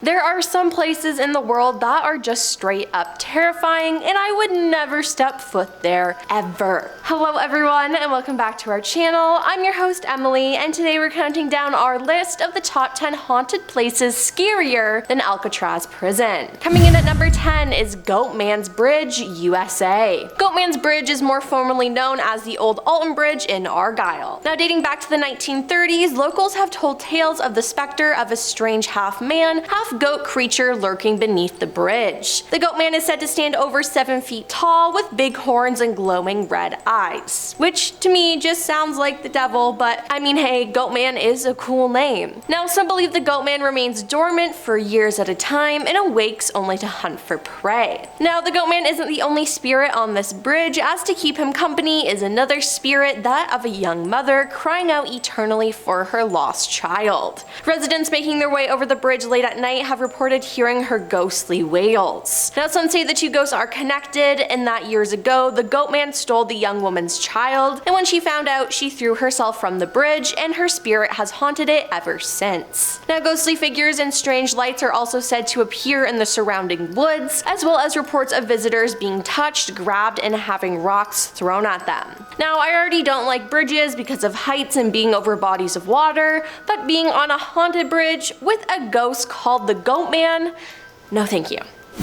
There are some places in the world that are just straight up terrifying, and I would never step foot there, ever. Hello everyone, and welcome back to our channel. I'm your host Emily, and today we're counting down our list of the top 10 haunted places scarier than Alcatraz prison. Coming in at number 10 is Goatman's Bridge, USA. Goatman's Bridge is more formally known as the Old Alton Bridge in Argyle. Now, dating back to the 1930s, locals have told tales of the specter of a strange half-man, half-goat creature lurking beneath the bridge. The Goatman is said to stand over 7 feet tall with big horns and glowing red eyes, which to me just sounds like the devil, but I mean, hey, Goatman is a cool name. Now, some believe the Goatman remains dormant for years at a time and awakes only to hunt for prey. Now, the Goatman isn't the only spirit on this bridge, as to keep him company is another spirit, that of a young mother crying out eternally for her lost child. Residents making their way over the bridge late at night have reported hearing her ghostly wails. Now, some say the two ghosts are connected, and that years ago the Goatman stole the young woman's child, and when she found out, she threw herself from the bridge, and her spirit has haunted it ever since. Now, ghostly figures and strange lights are also said to appear in the surrounding woods, as well as reports of visitors being touched, grabbed, and having rocks thrown at them. Now, I already don't like bridges because of heights and being over bodies of water, but being on a haunted bridge with a ghost called the Goatman? No thank you.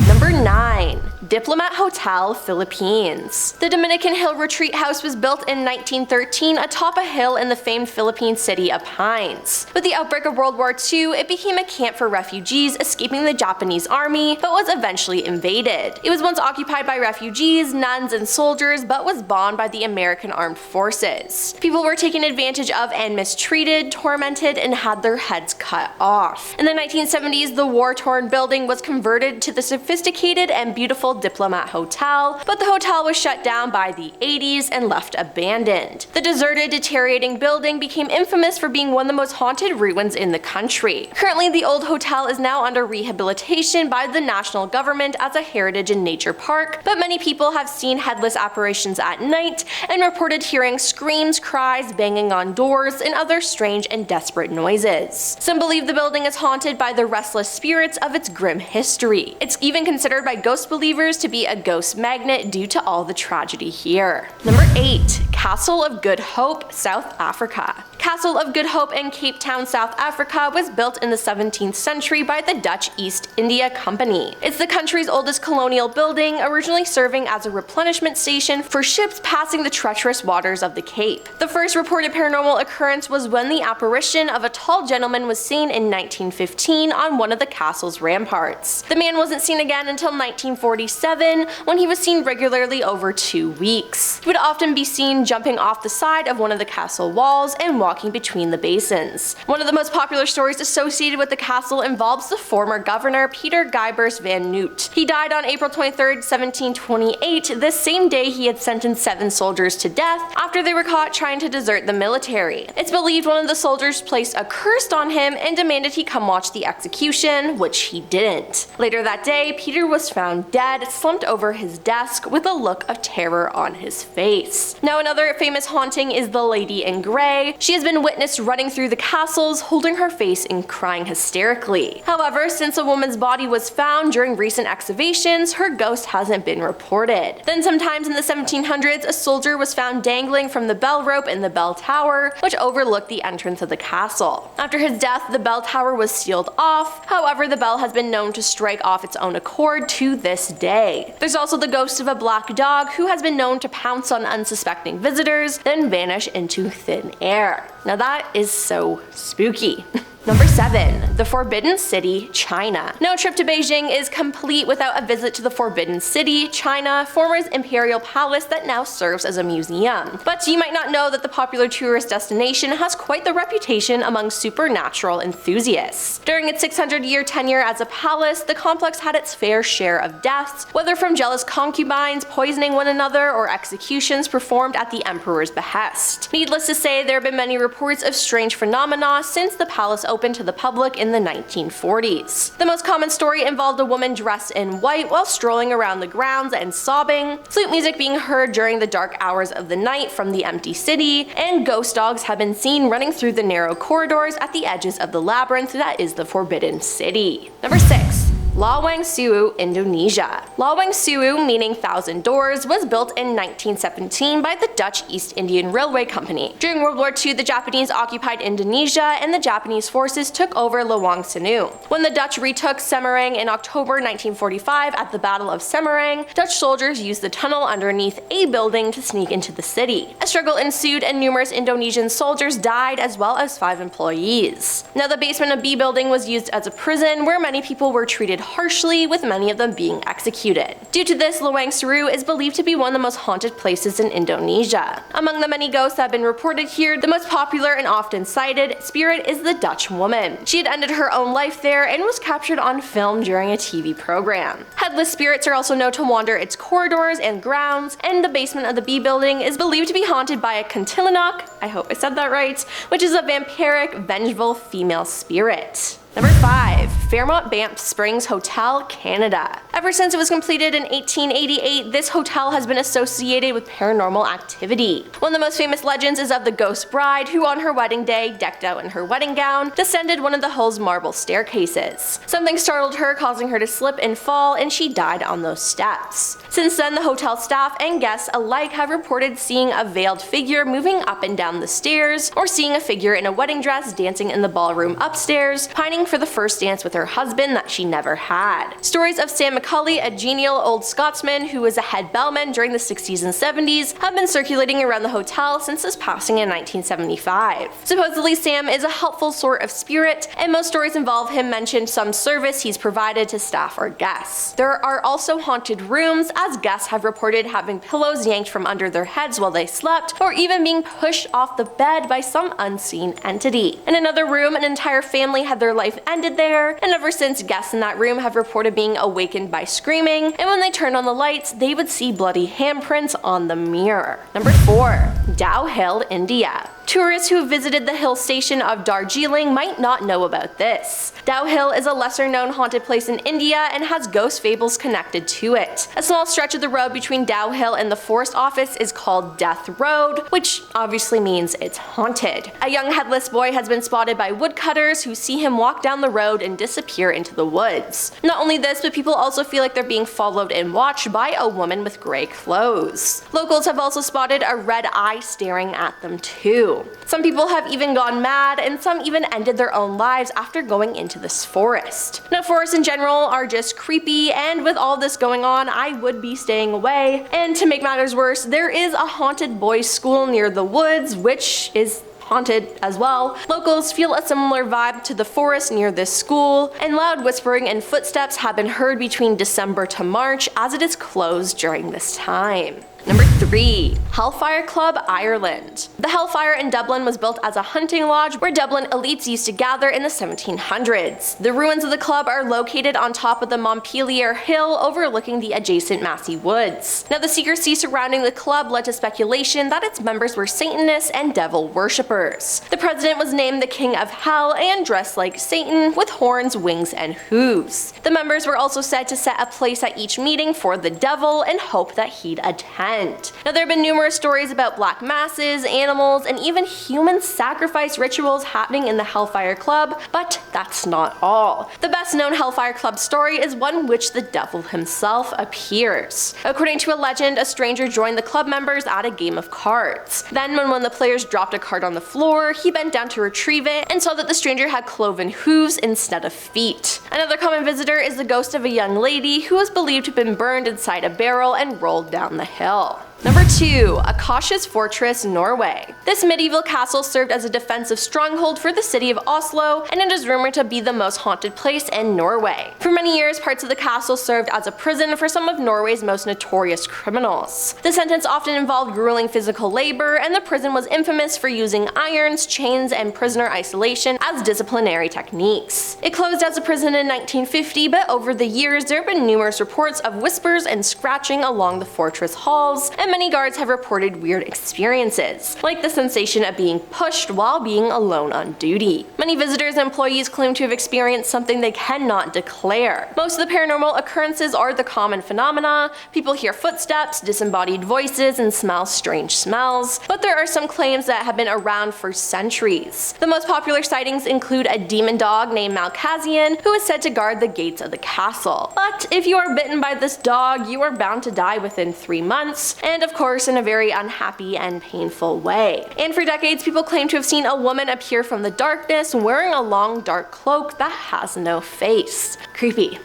Number 9. Diplomat Hotel, Philippines. The Dominican Hill Retreat House was built in 1913 atop a hill in the famed Philippine city of Pines. With the outbreak of World War II, it became a camp for refugees escaping the Japanese army, but was eventually invaded. It was once occupied by refugees, nuns, and soldiers, but was bombed by the American Armed Forces. People were taken advantage of and mistreated, tormented, and had their heads cut off. In the 1970s, the war-torn building was converted to the sophisticated and beautiful Diplomat Hotel, but the hotel was shut down by the 80s and left abandoned. The deserted, deteriorating building became infamous for being one of the most haunted ruins in the country. Currently, the old hotel is now under rehabilitation by the national government as a heritage and nature park, but many people have seen headless apparitions at night and reported hearing screams, cries, banging on doors, and other strange and desperate noises. Some believe the building is haunted by the restless spirits of its grim history. It's even considered by ghost believers to be a ghost magnet due to all the tragedy here. Number 8. Castle of Good Hope, South Africa. Castle of Good Hope in Cape Town, South Africa was built in the 17th century by the Dutch East India Company. It's the country's oldest colonial building, originally serving as a replenishment station for ships passing the treacherous waters of the Cape. The first reported paranormal occurrence was when the apparition of a tall gentleman was seen in 1915 on one of the castle's ramparts. The man wasn't seen again until 1947, when he was seen regularly over 2 weeks. He would often be seen jumping off the side of one of the castle walls and walking between the basins. One of the most popular stories associated with the castle involves the former governor Peter Guybers van Noot. He died on April 23, 1728, the same day he had sentenced 7 soldiers to death after they were caught trying to desert the military. It's believed one of the soldiers placed a curse on him and demanded he come watch the execution, which he didn't. Later that day, Peter was found dead, slumped over his desk with a look of terror on his face. Now, another famous haunting is the Lady in Grey. She has been witnessed running through the castles, holding her face and crying hysterically. However, since a woman's body was found during recent excavations, her ghost hasn't been reported. Then sometimes in the 1700s, a soldier was found dangling from the bell rope in the bell tower, which overlooked the entrance of the castle. After his death, the bell tower was sealed off. However, the bell has been known to strike off its own accord to this day. There's also the ghost of a black dog who has been known to pounce on unsuspecting visitors, then vanish into thin air. Now that is so spooky. Number 7. The Forbidden City, China. No trip to Beijing is complete without a visit to the Forbidden City, China, former imperial palace that now serves as a museum. But you might not know that the popular tourist destination has quite the reputation among supernatural enthusiasts. During its 600-year tenure as a palace, the complex had its fair share of deaths, whether from jealous concubines poisoning one another or executions performed at the emperor's behest. Needless to say, there have been many reports of strange phenomena since the palace opened to the public in the 1940s. The most common story involved a woman dressed in white while strolling around the grounds and sobbing, flute music being heard during the dark hours of the night from the empty city, and ghost dogs have been seen running through the narrow corridors at the edges of the labyrinth that is the Forbidden City. Number 6. Lawang, Sewu, Indonesia. Lawang, Sewu, meaning Thousand Doors, was built in 1917 by the Dutch East Indian Railway Company. During World War II, the Japanese occupied Indonesia and the Japanese forces took over Lawang, Sewu. When the Dutch retook Semarang in October 1945 at the Battle of Semarang, Dutch soldiers used the tunnel underneath a building to sneak into the city. A struggle ensued and numerous Indonesian soldiers died as well as 5 employees. Now the basement of B building was used as a prison where many people were treated harshly, with many of them being executed. Due to this, Lawang, Sewu is believed to be one of the most haunted places in Indonesia. Among the many ghosts that have been reported here, the most popular and often cited spirit is the Dutch woman. She had ended her own life there and was captured on film during a TV program. Headless spirits are also known to wander its corridors and grounds, and the basement of the B building is believed to be haunted by a kuntilanak, I hope I said that right, which is a vampiric, vengeful female spirit. Number 5. Fairmont Banff Springs Hotel, Canada. Ever since it was completed in 1888, this hotel has been associated with paranormal activity. One of the most famous legends is of the ghost bride who on her wedding day, decked out in her wedding gown, descended one of the hill's marble staircases. Something startled her, causing her to slip and fall, and she died on those steps. Since then, the hotel staff and guests alike have reported seeing a veiled figure moving up and down the stairs, or seeing a figure in a wedding dress dancing in the ballroom upstairs, pining for the first dance with her husband that she never had. Stories of Sam McCulley, a genial old Scotsman who was a head bellman during the 60s and 70s, have been circulating around the hotel since his passing in 1975. Supposedly Sam is a helpful sort of spirit, and most stories involve him mention some service he's provided to staff or guests. There are also haunted rooms, as guests have reported having pillows yanked from under their heads while they slept, or even being pushed off the bed by some unseen entity. In another room, an entire family had their life ended there, and ever since guests in that room have reported being awakened by screaming, and when they turned on the lights, they would see bloody handprints on the mirror. Number 4. Dow Hill, India. Tourists who have visited the hill station of Darjeeling might not know about this. Dow Hill is a lesser known haunted place in India and has ghost fables connected to it. A small stretch of the road between Dow Hill and the forest office is called Death Road, which obviously means it's haunted. A young headless boy has been spotted by woodcutters who see him walk down the road and disappear into the woods. Not only this, but people also feel like they're being followed and watched by a woman with gray clothes. Locals have also spotted a red eye staring at them too. Some people have even gone mad, and some even ended their own lives after going into this forest. Now, forests in general are just creepy, and with all this going on, I would be staying away. And to make matters worse, there is a haunted boys' school near the woods, which is haunted as well. Locals feel a similar vibe to the forest near this school, and loud whispering and footsteps have been heard between December to March as it is closed during this time. Number 3. Hellfire Club, Ireland. The Hellfire in Dublin was built as a hunting lodge where Dublin elites used to gather in the 1700s. The ruins of the club are located on top of the Montpelier Hill overlooking the adjacent Massey Woods. Now, the secrecy surrounding the club led to speculation that its members were Satanists and devil worshippers. The president was named the King of Hell and dressed like Satan with horns, wings, and hooves. The members were also said to set a place at each meeting for the devil and hope that he'd attend. Now, there have been numerous stories about black masses, animals, and even human sacrifice rituals happening in the Hellfire Club, but that's not all. The best known Hellfire Club story is one in which the devil himself appears. According to a legend, a stranger joined the club members at a game of cards. Then, when one of the players dropped a card on the floor, he bent down to retrieve it and saw that the stranger had cloven hooves instead of feet. Another common visitor is the ghost of a young lady who was believed to have been burned inside a barrel and rolled down the hill. Number 2. Akershus Fortress, Norway. This medieval castle served as a defensive stronghold for the city of Oslo, and it is rumored to be the most haunted place in Norway. For many years, parts of the castle served as a prison for some of Norway's most notorious criminals. The sentence often involved grueling physical labor, and the prison was infamous for using irons, chains, and prisoner isolation as disciplinary techniques. It closed as a prison in 1950, but over the years there have been numerous reports of whispers and scratching along the fortress halls, and many guards have reported weird experiences, like the sensation of being pushed while being alone on duty. Many visitors and employees claim to have experienced something they cannot declare. Most of the paranormal occurrences are the common phenomena. People hear footsteps, disembodied voices, and smell strange smells, but there are some claims that have been around for centuries. The most popular sightings include a demon dog named Malkazian, who is said to guard the gates of the castle. But if you are bitten by this dog, you are bound to die within 3 months, and of course in a very unhappy and painful way. And for decades, people claim to have seen a woman appear from the darkness wearing a long dark cloak that has no face. Creepy.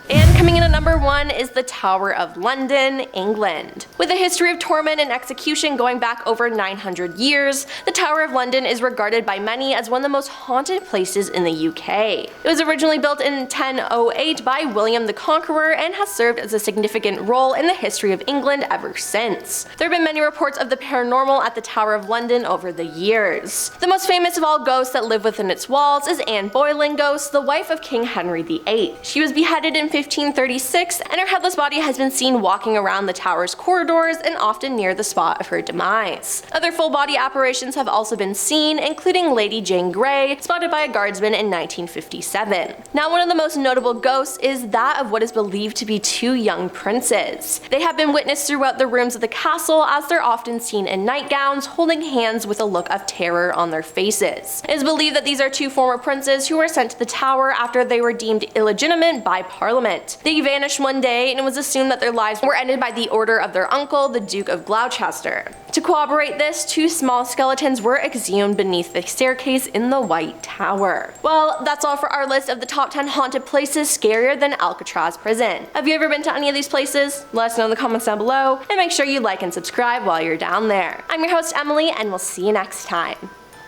And coming in at number 1 is the Tower of London, England. With a history of torment and execution going back over 900 years, the Tower of London is regarded by many as one of the most haunted places in the UK. It was originally built in 1008 by William the Conqueror and has served as a significant role in the history of England ever since. There have been many reports of the paranormal at the Tower of London over the years. The most famous of all ghosts that live within its walls is Anne Boleyn Ghost, the wife of King Henry VIII. She was beheaded in 1536, and her headless body has been seen walking around the tower's corridors and often near the spot of her demise. Other full body apparitions have also been seen, including Lady Jane Grey, spotted by a guardsman in 1957. Now, one of the most notable ghosts is that of what is believed to be 2 young princes. They have been witnessed throughout the rooms of the castle, as they're often seen in nightgowns, holding hands with a look of terror on their faces. It is believed that these are 2 former princes who were sent to the tower after they were deemed illegitimate by Parliament. They vanished one day, and it was assumed that their lives were ended by the order of their uncle, the Duke of Gloucester. To corroborate this, 2 small skeletons were exhumed beneath the staircase in the White Tower. Well, that's all for our list of the top 10 haunted places scarier than Alcatraz prison. Have you ever been to any of these places? Let us know in the comments down below, and make sure you like and subscribe while you're down there. I'm your host Emily, and we'll see you next time.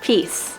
Peace.